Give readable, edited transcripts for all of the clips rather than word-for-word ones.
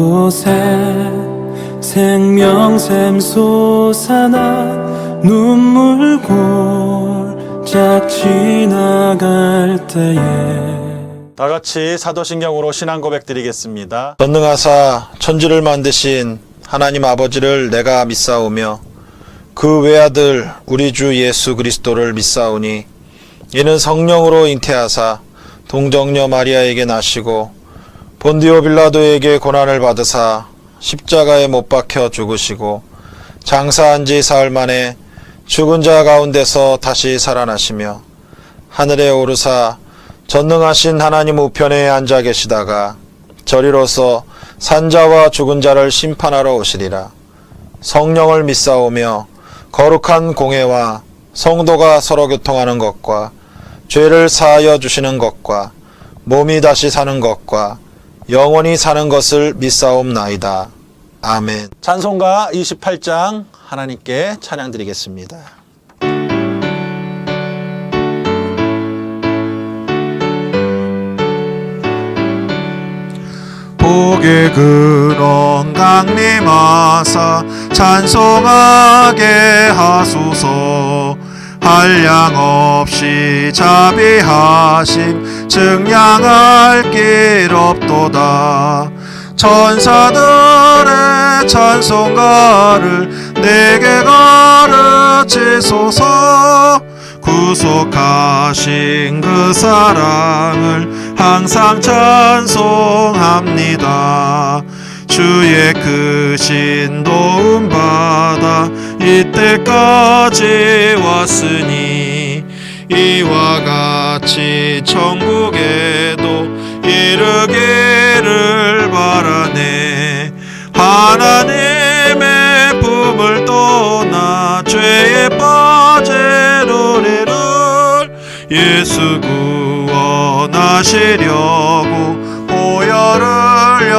곳에 생명샘 솟아나 눈물 골짝 지나갈 때에 다 같이 사도신경으로 신앙 고백 드리겠습니다. 전능하사 천지를 만드신 하나님 아버지를 내가 믿사오며 그 외아들 우리 주 예수 그리스도를 믿사오니 이는 성령으로 잉태하사 동정녀 마리아에게 나시고 본디오 빌라도에게 고난을 받으사 십자가에 못 박혀 죽으시고 장사한 지 사흘 만에 죽은 자 가운데서 다시 살아나시며 하늘에 오르사 전능하신 하나님 우편에 앉아 계시다가 저리로서 산자와 죽은 자를 심판하러 오시리라. 성령을 믿사오며 거룩한 공회와 성도가 서로 교통하는 것과 죄를 사하여 주시는 것과 몸이 다시 사는 것과 영원히 사는 것을 믿사옵나이다. 아멘. 찬송가 28장 하나님께 찬양 드리겠습니다. 복의 근원 강림하사 찬송하게 하소서. 한량없이 자비하심 증량할 길 없도다. 천사들의 찬송가를 내게 가르치소서. 구속하신 그 사랑을 항상 찬송합니다. 주의 크신 도움 받아 이때까지 왔으니 이와 같이 천국에도 이르기를 바라네. 하나님의 품을 떠나 죄에 빠진 우리를 예수 구원하시려고 보혈을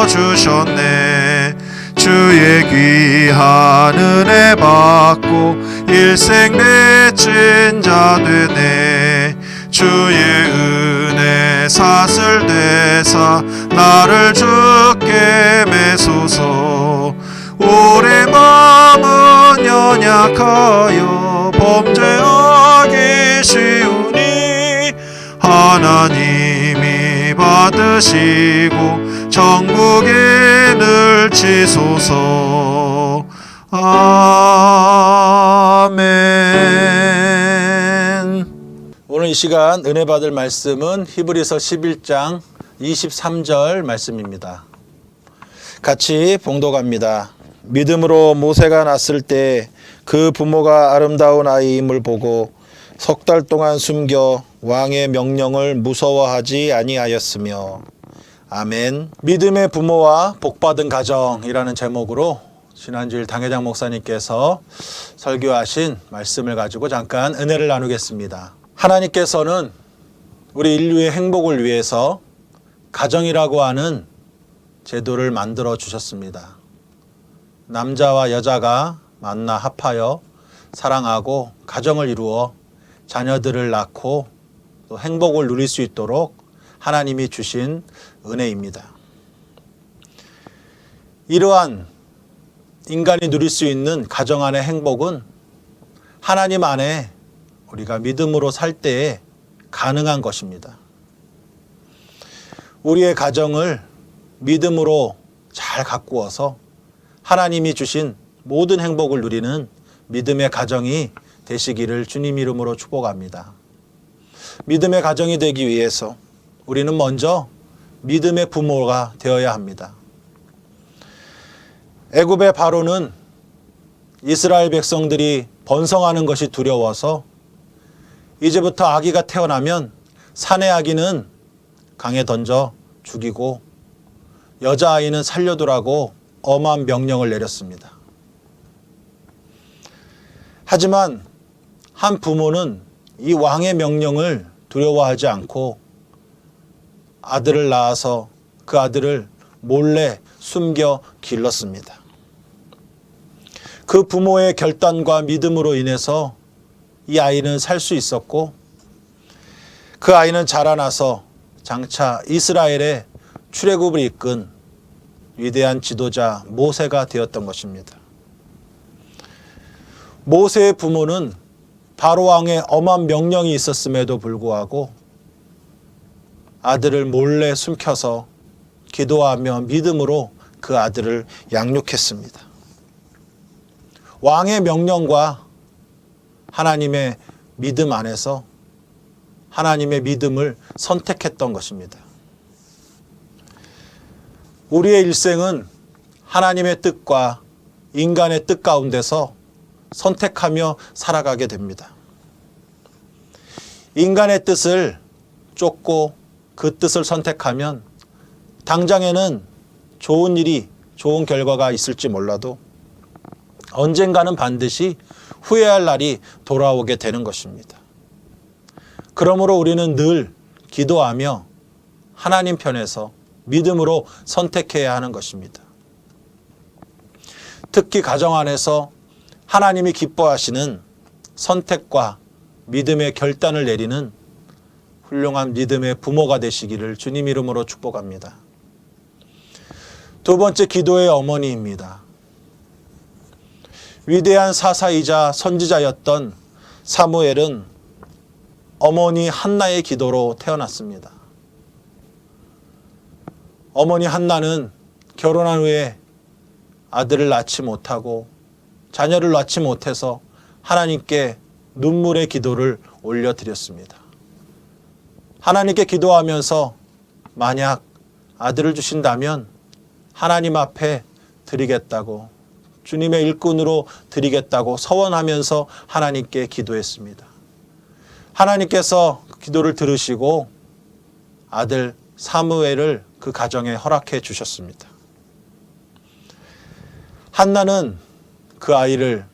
여주셨네. 주의 귀한 은혜 받고 일생 빚진 자 되네. 주의 은혜 사슬 되사 나를 주께 매소서. 우리 마음은 연약하여 범죄하기 쉬우니 하나님이 받으시고 천국에 늘 치소서. 아멘. 오늘 이 시간 은혜 받을 말씀은 히브리서 11장 23절 말씀입니다. 같이 봉독합니다. 믿음으로 모세가 낳았을 때 그 부모가 아름다운 아이임을 보고 석 달 동안 숨겨 왕의 명령을 무서워하지 아니하였으며. 아멘. 믿음의 부모와 복받은 가정이라는 제목으로 지난주일 당회장 목사님께서 설교하신 말씀을 가지고 잠깐 은혜를 나누겠습니다. 하나님께서는 우리 인류의 행복을 위해서 가정이라고 하는 제도를 만들어 주셨습니다. 남자와 여자가 만나 합하여 사랑하고 가정을 이루어 자녀들을 낳고 또 행복을 누릴 수 있도록 하나님이 주신 은혜입니다. 이러한 인간이 누릴 수 있는 가정 안의 행복은 하나님 안에 우리가 믿음으로 살 때에 가능한 것입니다. 우리의 가정을 믿음으로 잘 가꾸어서 하나님이 주신 모든 행복을 누리는 믿음의 가정이 되시기를 주님 이름으로 축복합니다. 믿음의 가정이 되기 위해서 우리는 먼저 믿음의 부모가 되어야 합니다. 애굽의 바로는 이스라엘 백성들이 번성하는 것이 두려워서 이제부터 아기가 태어나면 사내 아기는 강에 던져 죽이고 여자아이는 살려두라고 엄한 명령을 내렸습니다. 하지만 한 부모는 이 왕의 명령을 두려워하지 않고 아들을 낳아서 그 아들을 몰래 숨겨 길렀습니다. 그 부모의 결단과 믿음으로 인해서 이 아이는 살 수 있었고 그 아이는 자라나서 장차 이스라엘의 출애굽을 이끈 위대한 지도자 모세가 되었던 것입니다. 모세의 부모는 바로 왕의 엄한 명령이 있었음에도 불구하고 아들을 몰래 숨겨서 기도하며 믿음으로 그 아들을 양육했습니다. 왕의 명령과 하나님의 믿음 안에서 하나님의 믿음을 선택했던 것입니다. 우리의 일생은 하나님의 뜻과 인간의 뜻 가운데서 선택하며 살아가게 됩니다. 인간의 뜻을 쫓고 그 뜻을 선택하면 당장에는 좋은 일이, 좋은 결과가 있을지 몰라도 언젠가는 반드시 후회할 날이 돌아오게 되는 것입니다. 그러므로 우리는 늘 기도하며 하나님 편에서 믿음으로 선택해야 하는 것입니다. 특히 가정 안에서 하나님이 기뻐하시는 선택과 믿음의 결단을 내리는 훌륭한 믿음의 부모가 되시기를 주님 이름으로 축복합니다. 두 번째, 기도의 어머니입니다. 위대한 사사이자 선지자였던 사무엘은 어머니 한나의 기도로 태어났습니다. 어머니 한나는 결혼한 후에 아들을 낳지 못하고 자녀를 낳지 못해서 하나님께 눈물의 기도를 올려드렸습니다. 하나님께 기도하면서 만약 아들을 주신다면 하나님 앞에 드리겠다고, 주님의 일꾼으로 드리겠다고 서원하면서 하나님께 기도했습니다. 하나님께서 기도를 들으시고 아들 사무엘을 그 가정에 허락해 주셨습니다. 한나는 그 아이를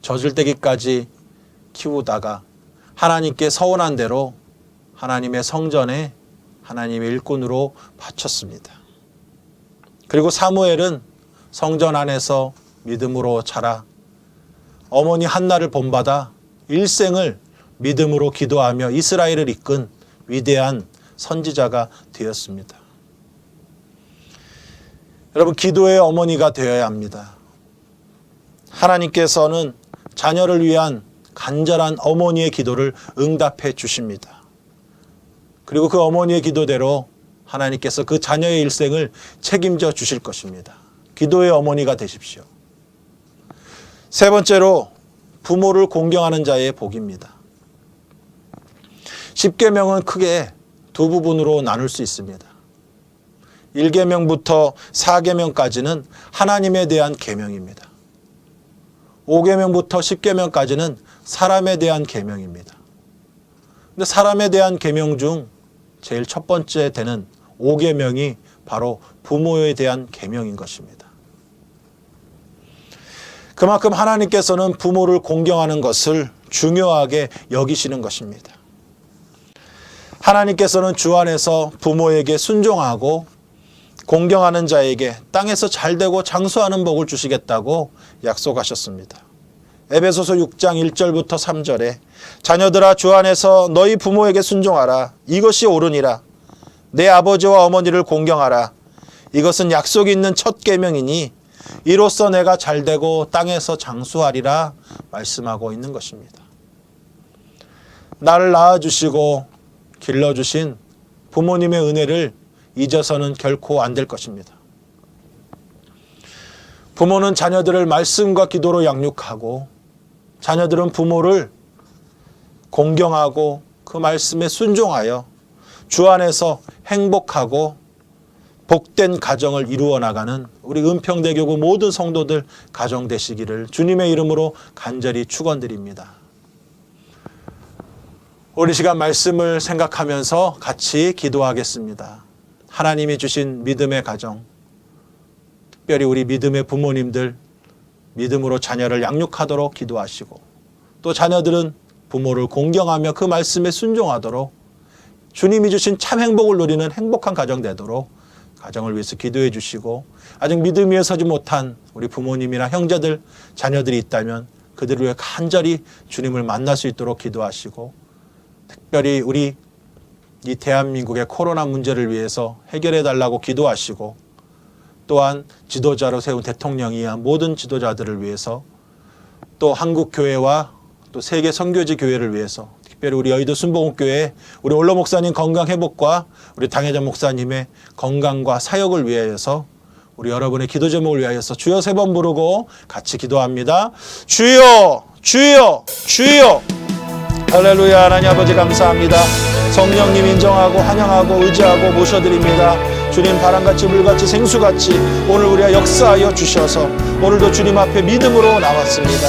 젖을때기까지 키우다가 하나님께 서원한 대로 하나님의 성전에 하나님의 일꾼으로 바쳤습니다. 그리고 사무엘은 성전 안에서 믿음으로 자라 어머니 한나를 본받아 일생을 믿음으로 기도하며 이스라엘을 이끈 위대한 선지자가 되었습니다. 여러분, 기도의 어머니가 되어야 합니다. 하나님께서는 자녀를 위한 간절한 어머니의 기도를 응답해 주십니다. 그리고 그 어머니의 기도대로 하나님께서 그 자녀의 일생을 책임져 주실 것입니다. 기도의 어머니가 되십시오. 세 번째로, 부모를 공경하는 자의 복입니다. 십계명은 크게 두 부분으로 나눌 수 있습니다. 1계명부터 4계명까지는 하나님에 대한 계명입니다. 5계명부터 10계명까지는 사람에 대한 계명입니다. 근데 사람에 대한 계명 중 제일 첫 번째 되는 5계명이 바로 부모에 대한 계명인 것입니다. 그만큼 하나님께서는 부모를 공경하는 것을 중요하게 여기시는 것입니다. 하나님께서는 주 안에서 부모에게 순종하고 공경하는 자에게 땅에서 잘되고 장수하는 복을 주시겠다고 약속하셨습니다. 에베소서 6장 1절부터 3절에 자녀들아, 주 안에서 너희 부모에게 순종하라. 이것이 옳으니라. 내 아버지와 어머니를 공경하라. 이것은 약속이 있는 첫 계명이니 이로써 내가 잘되고 땅에서 장수하리라 말씀하고 있는 것입니다. 나를 낳아주시고 길러주신 부모님의 은혜를 잊어서는 결코 안 될 것입니다. 부모는 자녀들을 말씀과 기도로 양육하고 자녀들은 부모를 공경하고 그 말씀에 순종하여 주 안에서 행복하고 복된 가정을 이루어 나가는 우리 은평대교구 모든 성도들 가정 되시기를 주님의 이름으로 간절히 축원드립니다. 우리 시간 말씀을 생각하면서 같이 기도하겠습니다. 하나님이 주신 믿음의 가정, 특별히 우리 믿음의 부모님들 믿음으로 자녀를 양육하도록 기도하시고 또 자녀들은 부모를 공경하며 그 말씀에 순종하도록 주님이 주신 참 행복을 누리는 행복한 가정 되도록 가정을 위해서 기도해 주시고 아직 믿음 위에 서지 못한 우리 부모님이나 형제들, 자녀들이 있다면 그들을 위해 간절히 주님을 만날 수 있도록 기도하시고 특별히 우리 이 대한민국의 코로나 문제를 위해서 해결해 달라고 기도하시고 또한 지도자로 세운 대통령이야 모든 지도자들을 위해서, 또 한국 교회와 또 세계 선교지 교회를 위해서, 특별히 우리 여의도 순복음교회 우리 올로 목사님 건강 회복과 우리 당회장 목사님의 건강과 사역을 위하여서 우리 여러분의 기도 제목을 위하여서 주여 3번 부르고 같이 기도합니다. 주여, 주여, 주여. 할렐루야. 하나님 아버지 감사합니다. 성령님 인정하고 환영하고 의지하고 모셔드립니다. 주님 바람같이 물같이 생수같이 오늘 우리가 역사하여 주셔서 오늘도 주님 앞에 믿음으로 나왔습니다.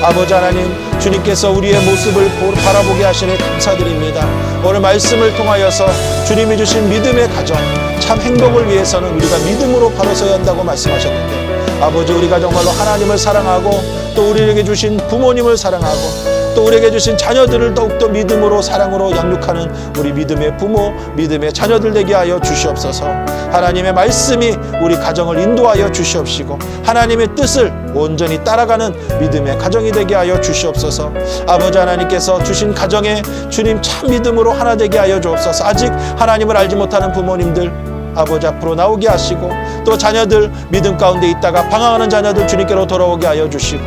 아버지 하나님, 주님께서 우리의 모습을 바라보게 하시니 감사드립니다. 오늘 말씀을 통하여서 주님이 주신 믿음의 가정, 참 행복을 위해서는 우리가 믿음으로 바로 서야 한다고 말씀하셨는데, 아버지 우리가 정말로 하나님을 사랑하고 또 우리에게 주신 부모님을 사랑하고 또 우리에게 주신 자녀들을 더욱더 믿음으로 사랑으로 양육하는 우리 믿음의 부모, 믿음의 자녀들 되게 하여 주시옵소서. 하나님의 말씀이 우리 가정을 인도하여 주시옵시고 하나님의 뜻을 온전히 따라가는 믿음의 가정이 되게 하여 주시옵소서. 아버지 하나님께서 주신 가정에 주님 참 믿음으로 하나 되게 하여 주옵소서. 아직 하나님을 알지 못하는 부모님들 아버지 앞으로 나오게 하시고 또 자녀들 믿음 가운데 있다가 방황하는 자녀들 주님께로 돌아오게 하여 주시고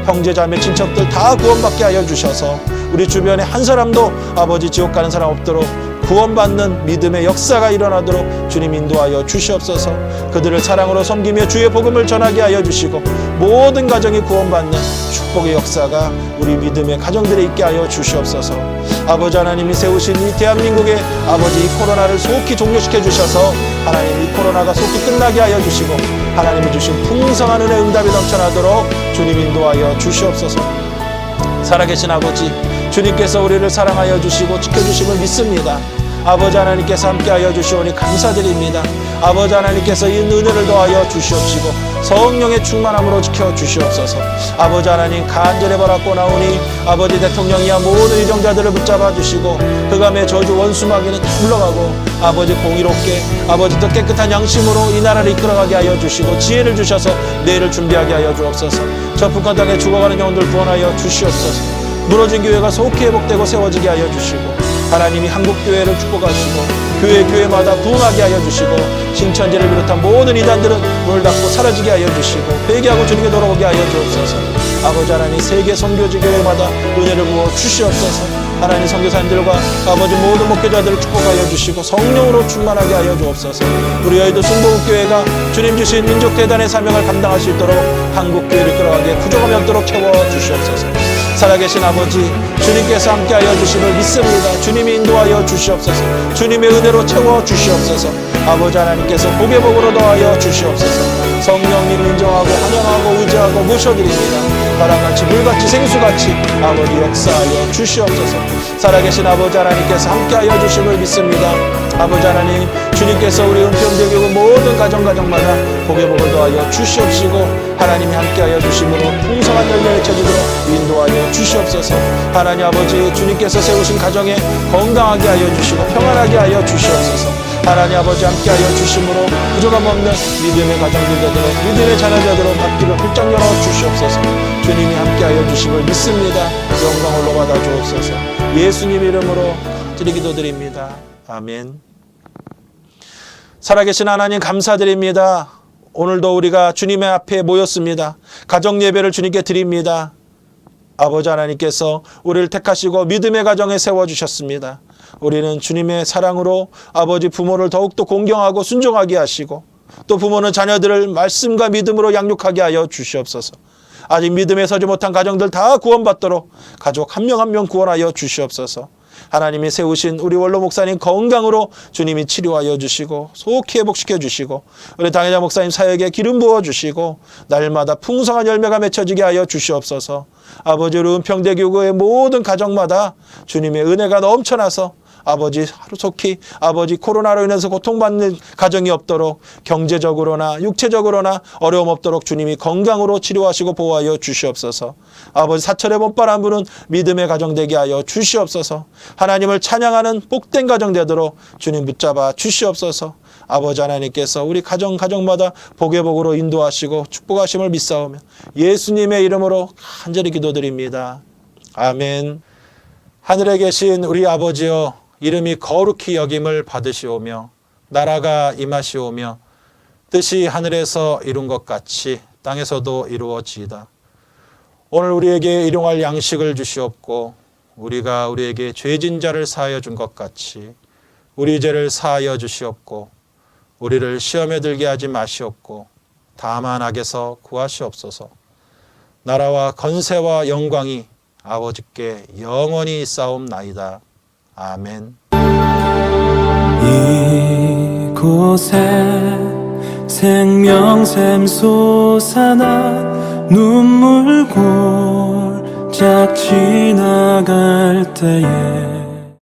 형제 자매 친척들 다 구원받게 하여 주셔서 우리 주변에 한 사람도 아버지 지옥 가는 사람 없도록 구원받는 믿음의 역사가 일어나도록 주님 인도하여 주시옵소서. 그들을 사랑으로 섬기며 주의 복음을 전하게 하여 주시고 모든 가정이 구원받는 축복의 역사가 우리 믿음의 가정들에 있게 하여 주시옵소서. 아버지 하나님이 세우신 이 대한민국의 아버지 이 코로나를 속히 종료시켜 주셔서 하나님 이 코로나가 속히 끝나게 하여 주시고 하나님이 주신 풍성한 은혜 응답이 넘쳐나도록 주님 인도하여 주시옵소서. 살아계신 아버지, 주님께서 우리를 사랑하여 주시고 지켜주심을 믿습니다. 아버지 하나님께서 함께하여 주시오니 감사드립니다. 아버지 하나님께서 이 은혜를 더하여 주시옵시고 성령의 충만함으로 지켜주시옵소서. 아버지 하나님 간절히 바라고 나오니 아버지 대통령이야 모든 의정자들을 붙잡아 주시고 흑암의 저주 원수마귀는 다 물러가고 아버지 공의롭게 아버지 더 깨끗한 양심으로 이 나라를 이끌어가게 하여 주시고 지혜를 주셔서 내일을 준비하게 하여 주옵소서. 저 북한 땅에 죽어가는 영혼들 구원하여 주시옵소서. 무너진 교회가 속히 회복되고 세워지게 하여 주시고 하나님이 한국교회를 축복하시고 교회마다 부흥하게 하여 주시고 신천지를 비롯한 모든 이단들은 문을 닫고 사라지게 하여 주시고 회개하고 주님께 돌아오게 하여 주옵소서. 아버지 하나님 세계 선교지 교회마다 은혜를 부어 주시옵소서. 하나님 선교사님들과 아버지 모든 목회자들을 축복하여 주시고 성령으로 충만하게 하여 주옵소서. 우리 여의도 순복음교회가 주님 주신 민족대단의 사명을 감당할 수 있도록 한국교회를 끌어가게 부족함이 없도록 채워주시옵소서. 살아계신 아버지, 주님께서 함께하여 주심을 믿습니다. 주님이 인도하여 주시옵소서. 주님의 은혜로 채워주시옵소서. 아버지 하나님께서 복의 복으로 더하여 주시옵소서. 성령님 인정하고 환영하고 의지하고 모셔드립니다. 바람같이 물같이 생수같이 아버지 역사하여 주시옵소서. 살아계신 아버지 하나님께서 함께하여 주심을 믿습니다. 아버지 하나님, 주님께서 우리 은평대교구 모든 가정마다 복의 복을 더하여 주시옵시고 하나님이 함께하여 주심으로 풍성한 열매를 쳐지도록 인도하여 주시옵소서. 하나님 아버지, 주님께서 세우신 가정에 건강하게 하여 주시고 평안하게 하여 주시옵소서. 하나님 아버지 함께하여 주심으로 부족함 없는 믿음의 가정들 되도록 믿음의 자녀자들로 받기를 훌쩍 열어 주시옵소서. 주님이 함께하여 주심을 믿습니다. 영광 올라받아 주옵소서. 예수님 이름으로 드리 기도드립니다. 아멘. 살아계신 하나님 감사드립니다. 오늘도 우리가 주님의 앞에 모였습니다. 가정 예배를 주님께 드립니다. 아버지 하나님께서 우리를 택하시고 믿음의 가정에 세워주셨습니다. 우리는 주님의 사랑으로 아버지 부모를 더욱더 공경하고 순종하게 하시고 또 부모는 자녀들을 말씀과 믿음으로 양육하게 하여 주시옵소서. 아직 믿음에 서지 못한 가정들 다 구원받도록 가족 한 명 한 명 구원하여 주시옵소서. 하나님이 세우신 우리 원로 목사님 건강으로 주님이 치료하여 주시고 속히 회복시켜 주시고 우리 당회장 목사님 사역에 기름 부어 주시고 날마다 풍성한 열매가 맺혀지게 하여 주시옵소서. 아버지 우리 은평대교구의 모든 가정마다 주님의 은혜가 넘쳐나서 아버지 하루속히 아버지 코로나로 인해서 고통받는 가정이 없도록 경제적으로나 육체적으로나 어려움 없도록 주님이 건강으로 치료하시고 보호하여 주시옵소서. 아버지 사철의 못바란 분은 믿음의 가정 되게 하여 주시옵소서. 하나님을 찬양하는 복된 가정 되도록 주님 붙잡아 주시옵소서. 아버지 하나님께서 우리 가정마다 복의 복으로 인도하시고 축복하심을 믿사오며 예수님의 이름으로 간절히 기도드립니다. 아멘. 하늘에 계신 우리 아버지여, 이름이 거룩히 여김을 받으시오며 나라가 임하시오며 뜻이 하늘에서 이룬 것 같이 땅에서도 이루어지이다. 오늘 우리에게 일용할 양식을 주시옵고 우리가 우리에게 죄진 자를 사하여 준 것 같이 우리 죄를 사하여 주시옵고 우리를 시험에 들게 하지 마시옵고 다만 악에서 구하시옵소서. 나라와 건세와 영광이 아버지께 영원히 있사옵나이다. 아멘. 이곳에 생명샘 솟아나 눈물 골짝 지나갈 때에